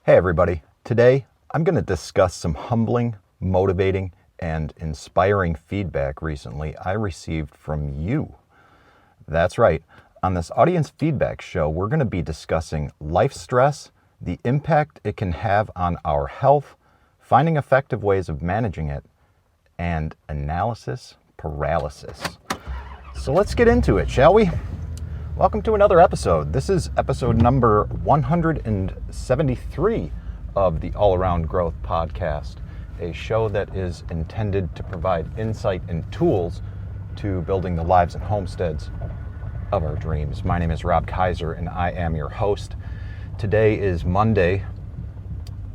Hey everybody, today I'm going to discuss some humbling, motivating, and inspiring feedback recently I received from you. That's right, on this audience feedback show we're going to be discussing life stress, the impact it can have on our health, finding effective ways of managing it, and analysis paralysis. So let's get into it, shall we? Welcome to another episode. This is episode number 173 of the All Around Growth Podcast, a show that is intended to provide insight and tools to building the lives and homesteads of our dreams. My name is Rob Kaiser and I am your host. Today is Monday,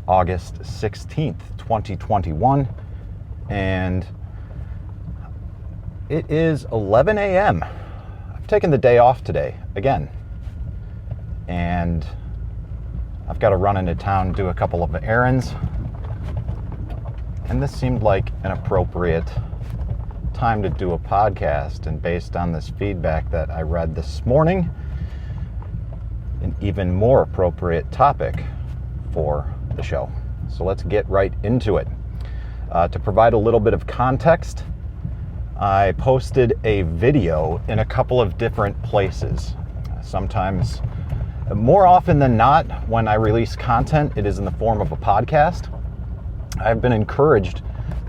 August 16th, 2021, and it is 11 a.m. Taking the day off today again, and I've got to run into town, do a couple of errands, and this seemed like an appropriate time to do a podcast. And based on this feedback that I read this morning, an even more appropriate topic for the show. So let's get right into it. To provide a little bit of context, I posted a video in a couple of different places. Sometimes, more often than not, when I release content, it is in the form of a podcast. I've been encouraged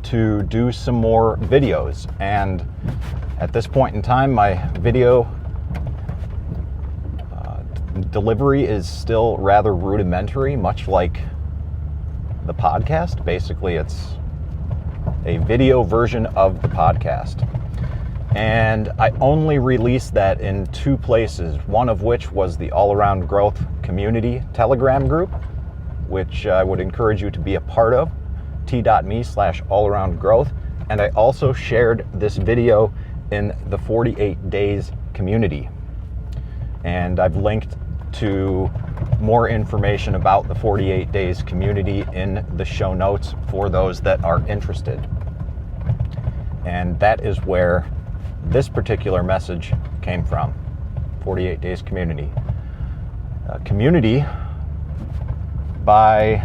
to do some more videos, and at this point in time, my video delivery is still rather rudimentary, much like the podcast. Basically, it's a video version of the podcast. And I only released that in two places, one of which was the All Around Growth Community Telegram group, which I would encourage you to be a part of, t.me/allaroundgrowth. And I also shared this video in the 48 Days community. And I've linked to more information about the 48 Days community in the show notes for those that are interested. And that is where this particular message came from. 48 Days community. A community by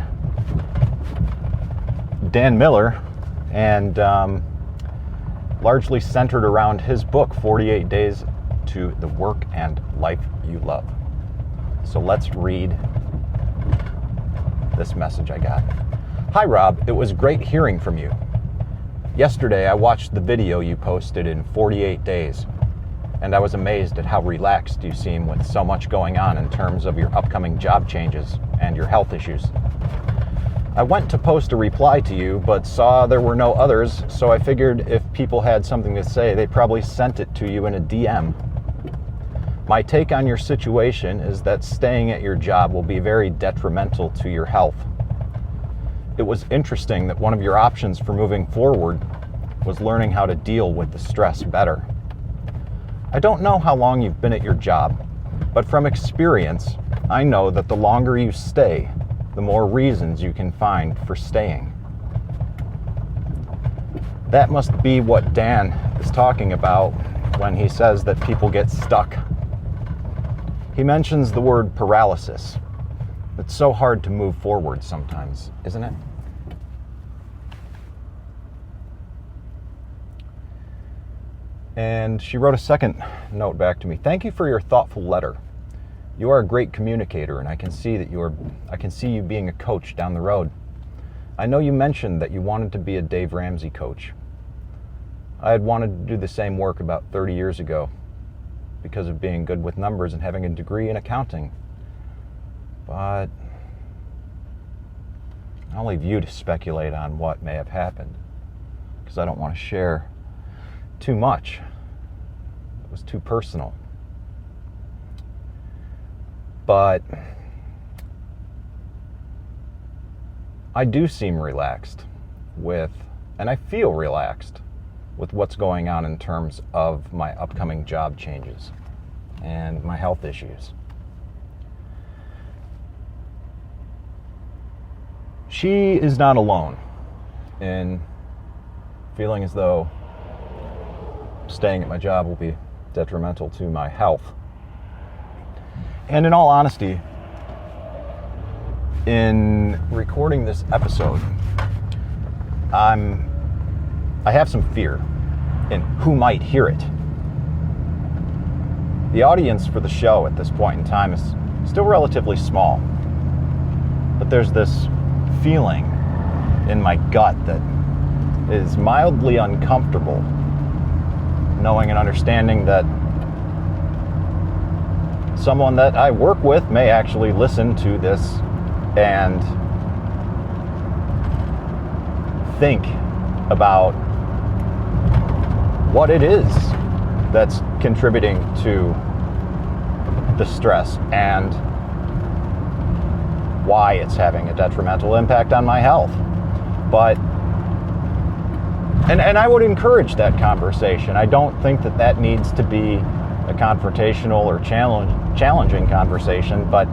Dan Miller, and largely centered around his book, 48 Days to the Work and Life You Love. So let's read this message I got. Hi Rob, it was great hearing from you. Yesterday I watched the video you posted in 48 Days, and I was amazed at how relaxed you seem with so much going on in terms of your upcoming job changes and your health issues. I went to post a reply to you, but saw there were no others, so I figured if people had something to say, they probably sent it to you in a DM. My take on your situation is that staying at your job will be very detrimental to your health. It was interesting that one of your options for moving forward was learning how to deal with the stress better. I don't know how long you've been at your job, but from experience, I know that the longer you stay, the more reasons you can find for staying. That must be what Dan is talking about when he says that people get stuck. He mentions the word paralysis. It's so hard to move forward sometimes, isn't it? And she wrote a second note back to me. Thank you for your thoughtful letter. You are a great communicator, and I can see you being a coach down the road. I know you mentioned that you wanted to be a Dave Ramsey coach. I had wanted to do the same work about 30 years ago because of being good with numbers and having a degree in accounting. But I'll leave you to speculate on what may have happened, because I don't want to share too much. It was too personal. But I do seem relaxed and I feel relaxed with what's going on in terms of my upcoming job changes and my health issues. She is not alone in feeling as though staying at my job will be detrimental to my health. And in all honesty, In recording this episode, I have some fear in who might hear it. The audience for the show at this point in time is still relatively small, but there's this feeling in my gut that is mildly uncomfortable, knowing and understanding that someone that I work with may actually listen to this and think about what it is that's contributing to the stress and why it's having a detrimental impact on my health. But and I would encourage that conversation. I don't think that needs to be a confrontational or challenging conversation, but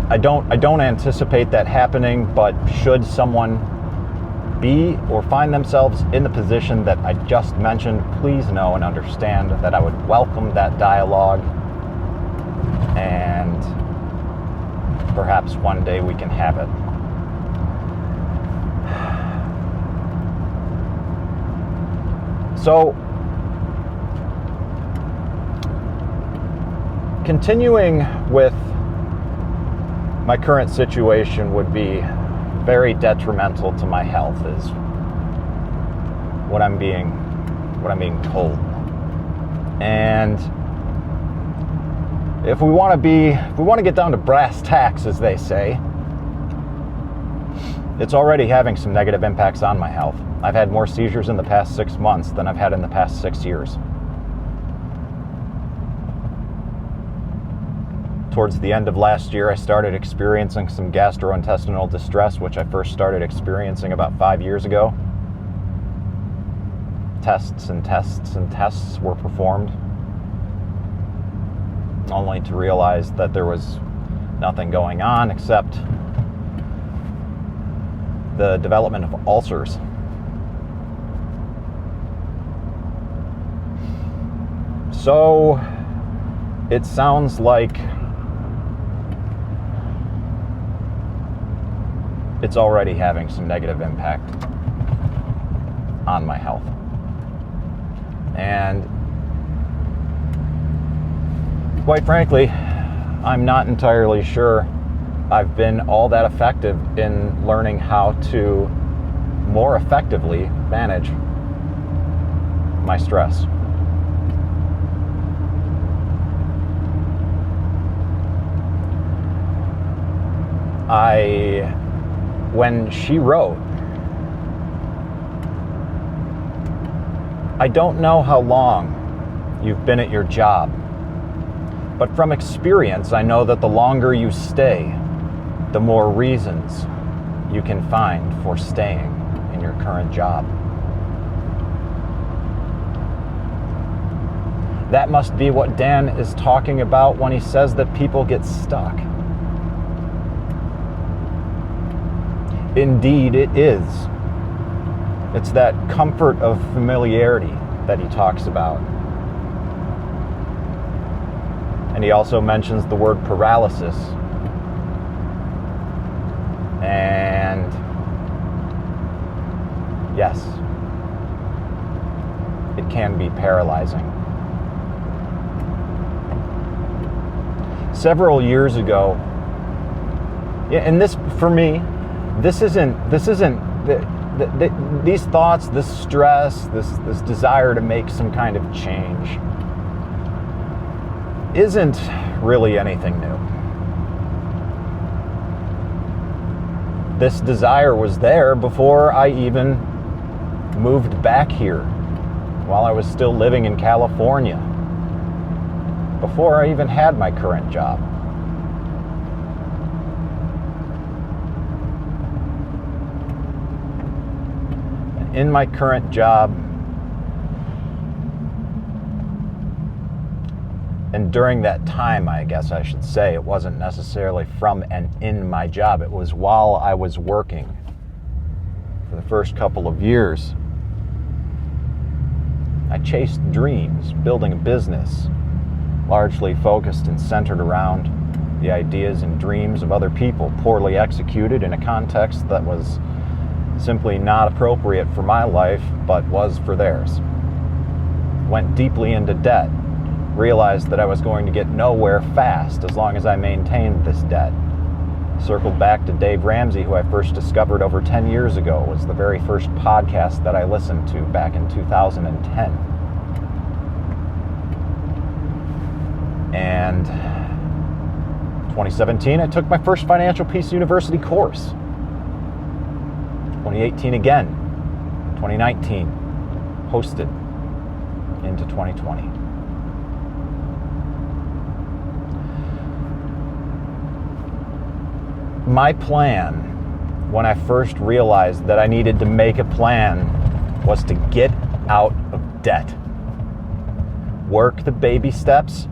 I don't anticipate that happening. But should someone be or find themselves in the position that I just mentioned, please know and understand that I would welcome that dialogue, and perhaps one day we can have it. So, continuing with my current situation would be very detrimental to my health, is what I'm being told. And if we want to get down to brass tacks, as they say, it's already having some negative impacts on my health. I've had more seizures in the past 6 months than I've had in the past 6 years. Towards the end of last year, I started experiencing some gastrointestinal distress, which I first started experiencing about 5 years ago. Tests and tests and tests were performed, only to realize that there was nothing going on except the development of ulcers. So it sounds like it's already having some negative impact on my health. And quite frankly, I'm not entirely sure I've been all that effective in learning how to more effectively manage my stress. When she wrote, I don't know how long you've been at your job, but from experience, I know that the longer you stay, the more reasons you can find for staying in your current job. That must be what Dan is talking about when he says that people get stuck. Indeed, it is. It's that comfort of familiarity that he talks about. And he also mentions the word paralysis. And yes, it can be paralyzing. Several years ago, and this, for me, this isn't these thoughts, this stress, this desire to make some kind of change isn't really anything new. This desire was there before I even moved back here, while I was still living in California, before I even had my current job. In my current job, and during that time, I guess I should say, it wasn't necessarily from and in my job, it was while I was working for the first couple of years. I chased dreams, building a business, largely focused and centered around the ideas and dreams of other people, poorly executed in a context that was simply not appropriate for my life, but was for theirs. Went deeply into debt, realized that I was going to get nowhere fast as long as I maintained this debt. Circled back to Dave Ramsey, who I first discovered over 10 years ago, was the very first podcast that I listened to back in 2010. And 2017, I took my first Financial Peace University course. 2018 again. 2019, hosted into 2020. My plan, when I first realized that I needed to make a plan, was to get out of debt. Work the baby steps,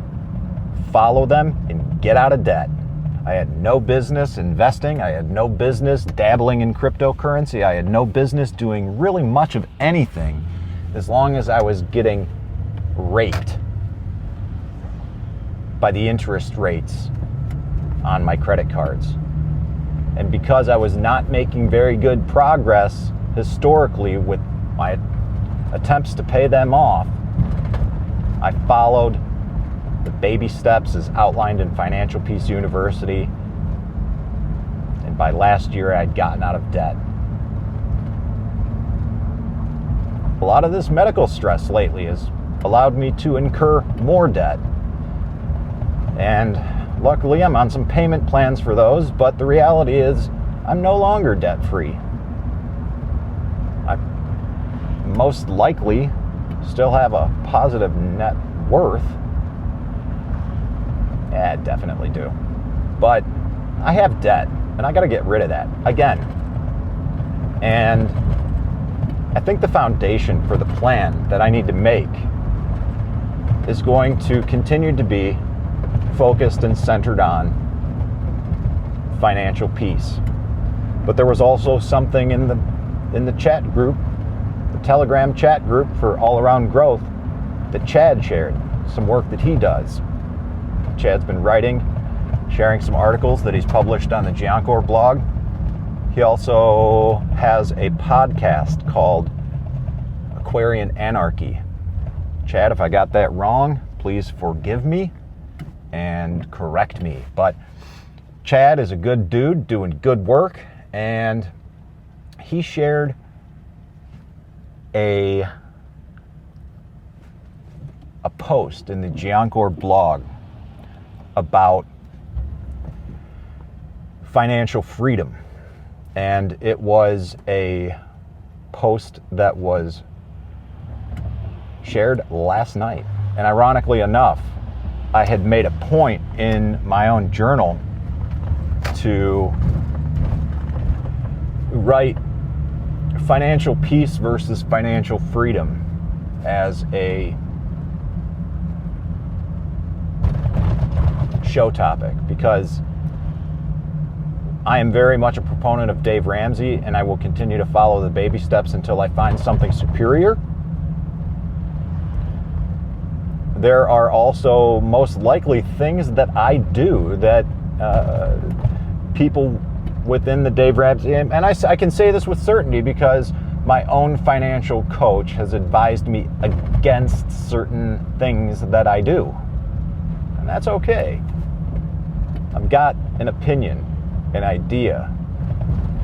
follow them, and get out of debt. I had no business investing. I had no business dabbling in cryptocurrency. I had no business doing really much of anything as long as I was getting raped by the interest rates on my credit cards. And because I was not making very good progress historically with my attempts to pay them off, I followed the baby steps as outlined in Financial Peace University. And by last year, I'd gotten out of debt. A lot of this medical stress lately has allowed me to incur more debt. And luckily, I'm on some payment plans for those, but the reality is I'm no longer debt-free. I most likely still have a positive net worth. Yeah, I definitely do. But I have debt, and I got to get rid of that again. And I think the foundation for the plan that I need to make is going to continue to be focused and centered on financial peace. But there was also something in the chat group, the Telegram chat group for All Around Growth, that Chad shared, some work that he does. Chad's been writing, sharing some articles that he's published on the Giancor blog. He also has a podcast called Aquarian Anarchy. Chad, if I got that wrong, please forgive me and correct me. But Chad is a good dude doing good work, and he shared a post in the Giancor blog about financial freedom. And it was a post that was shared last night. And ironically enough, I had made a point in my own journal to write financial peace versus financial freedom as a show topic, because I am very much a proponent of Dave Ramsey, and I will continue to follow the baby steps until I find something superior. There are also most likely things that I do that people within the Dave Ramsey, and I can say this with certainty because my own financial coach has advised me against certain things that I do. And that's okay. I've got an opinion, an idea,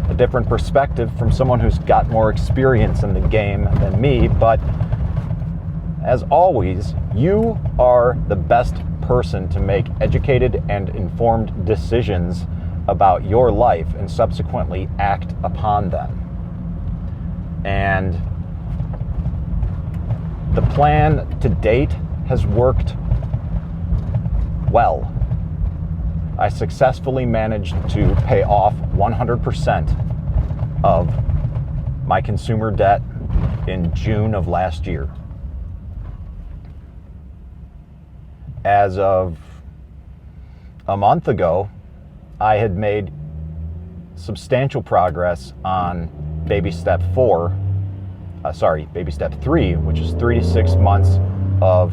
a different perspective from someone who's got more experience in the game than me, but as always, you are the best person to make educated and informed decisions about your life and subsequently act upon them. And the plan to date has worked well. I successfully managed to pay off 100% of my consumer debt in June of last year. As of a month ago, I had made substantial progress on baby step 3, which is 3 to 6 months of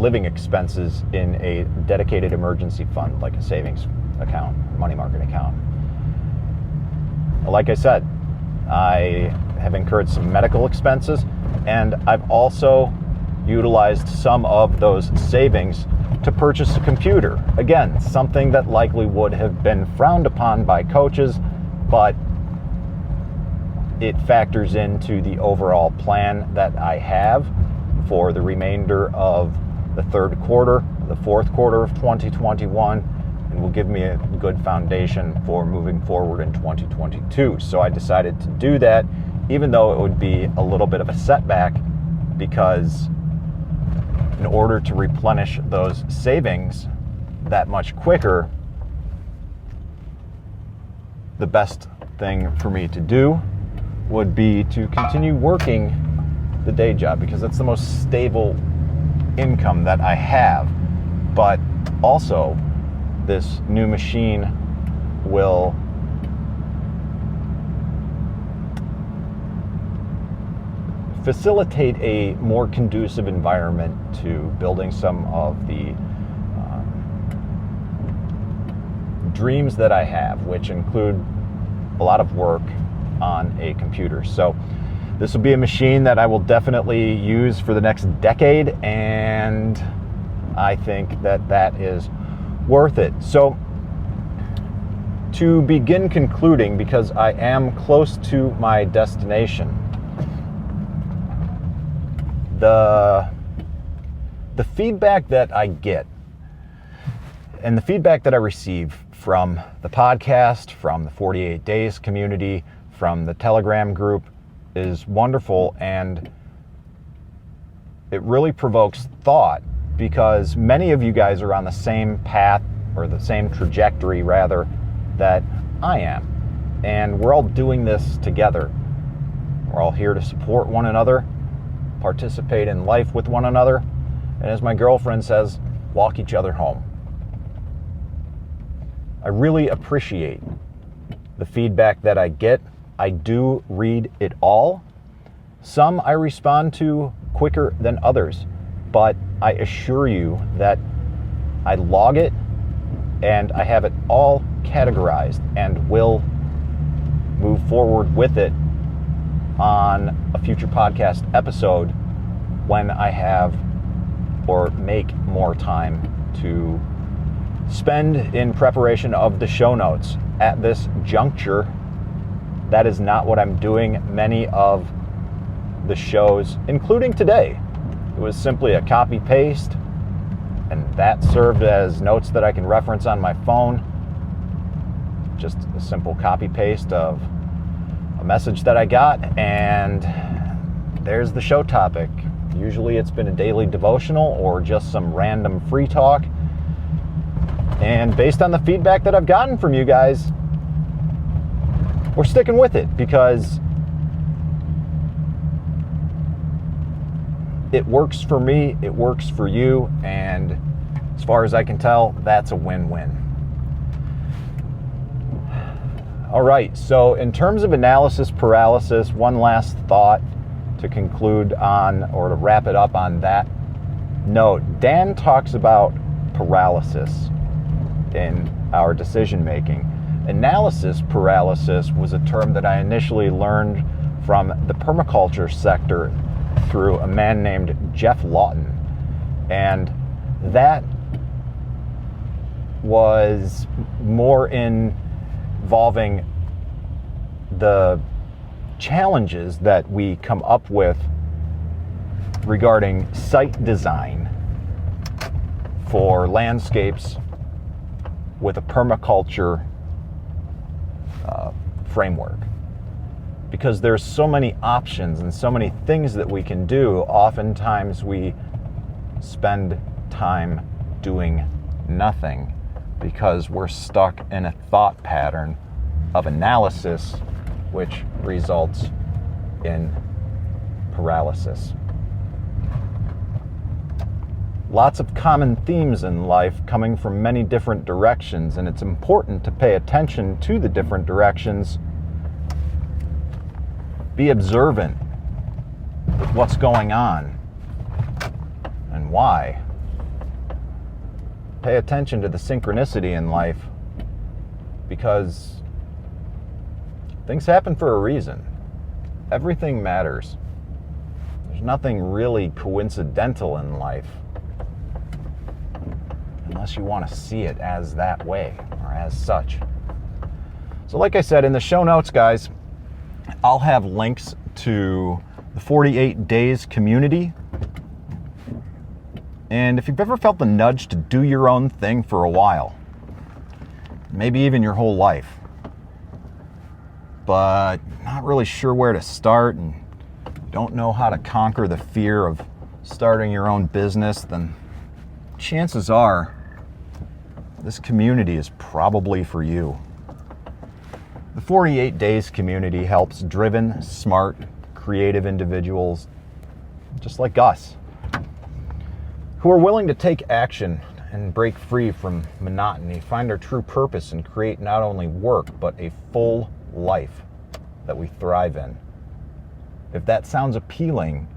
living expenses in a dedicated emergency fund, like a savings account, money market account. Like I said, I have incurred some medical expenses, and I've also utilized some of those savings to purchase a computer. Again, something that likely would have been frowned upon by coaches, but it factors into the overall plan that I have for the remainder of the third quarter, the fourth quarter of 2021, and will give me a good foundation for moving forward in 2022. So I decided to do that, even though it would be a little bit of a setback, because in order to replenish those savings that much quicker, the best thing for me to do would be to continue working the day job, because that's the most stable income that I have. But also, this new machine will facilitate a more conducive environment to building some of the dreams that I have, which include a lot of work on a computer. So this will be a machine that I will definitely use for the next decade, and I think that that is worth it. So to begin concluding, because I am close to my destination, the feedback that I get and the feedback that I receive from the podcast, from the 48 Days community, from the Telegram group is wonderful, and it really provokes thought, because many of you guys are on the same path, or the same trajectory rather, that I am, and we're all doing this together. We're all here to support one another, participate in life with one another, and as my girlfriend says, walk each other home. I really appreciate the feedback that I get. I do read it all. Some I respond to quicker than others, but I assure you that I log it and I have it all categorized and will move forward with it on a future podcast episode when I have or make more time to spend in preparation of the show notes. At this juncture, that is not what I'm doing. Many of the shows, including today, it was simply a copy paste, and that served as notes that I can reference on my phone. Just a simple copy paste of a message that I got, and there's the show topic. Usually it's been a daily devotional or just some random free talk. And based on the feedback that I've gotten from you guys, we're sticking with it, because it works for me, it works for you, and as far as I can tell, that's a win-win. All right, so in terms of analysis paralysis, one last thought to conclude on, or to wrap it up on that note. Dan talks about paralysis in our decision making. Analysis paralysis was a term that I initially learned from the permaculture sector through a man named Jeff Lawton, and that was more involving the challenges that we come up with regarding site design for landscapes with a permaculture framework. Because there's so many options and so many things that we can do, oftentimes we spend time doing nothing because we're stuck in a thought pattern of analysis, which results in paralysis. Lots of common themes in life coming from many different directions, and it's important to pay attention to the different directions. Be observant with what's going on and why, Pay attention to the synchronicity in life, because things happen for a reason. Everything matters. There's nothing really coincidental in life, unless you want to see it as that way or as such. So like I said, in the show notes, guys, I'll have links to the 48 Days community. And if you've ever felt the nudge to do your own thing for a while, maybe even your whole life, but not really sure where to start and don't know how to conquer the fear of starting your own business, then chances are this community is probably for you. The 48 Days community helps driven, smart, creative individuals just like us, who are willing to take action and break free from monotony, find our true purpose, and create not only work, but a full life that we thrive in. If that sounds appealing,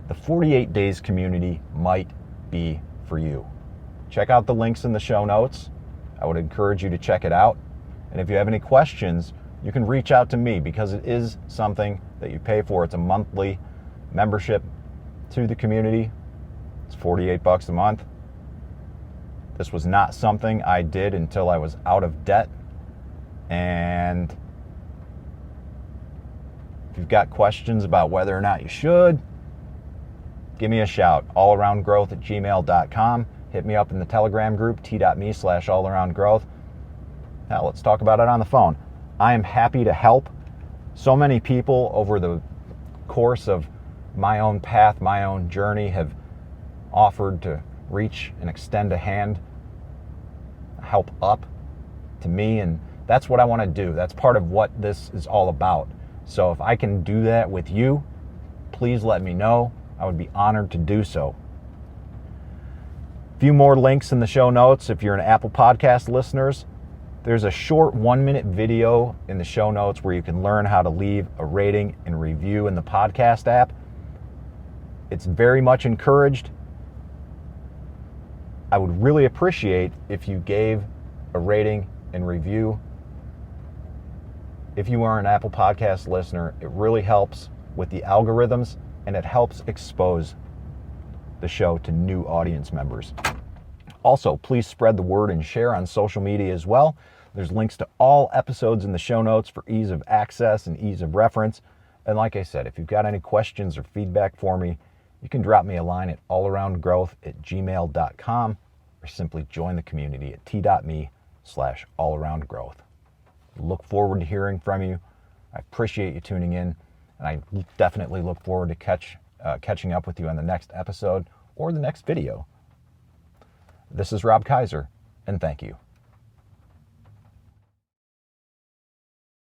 the 48 Days community might be for you. Check out the links in the show notes. I would encourage you to check it out. And if you have any questions, you can reach out to me, because it is something that you pay for. It's a monthly membership to the community. It's $48 a month. This was not something I did until I was out of debt. And if you've got questions about whether or not you should, give me a shout. allaroundgrowth@gmail.com. Hit me up in the Telegram group, t.me/allaroundgrowth. Now let's talk about it on the phone. I am happy to help. So many people over the course of my own path, my own journey, have offered to reach and extend a hand, help up to me, and that's what I want to do. That's part of what this is all about. So if I can do that with you, please let me know. I would be honored to do so. A few more links in the show notes. If you're an Apple Podcast listeners, there's a short 1-minute video in the show notes where you can learn how to leave a rating and review in the podcast app. It's very much encouraged. I would really appreciate if you gave a rating and review. If you are an Apple Podcast listener, it really helps with the algorithms, and it helps expose the show to new audience members. Also, please spread the word and share on social media as well. There's links to all episodes in the show notes for ease of access and ease of reference. And like I said, if you've got any questions or feedback for me, you can drop me a line at allaroundgrowth@gmail.com, or simply join the community at t.me/allaroundgrowth. Look forward to hearing from you. I appreciate you tuning in, and I definitely look forward to catching up with you on the next episode or the next video. This is Rob Kaiser, and thank you.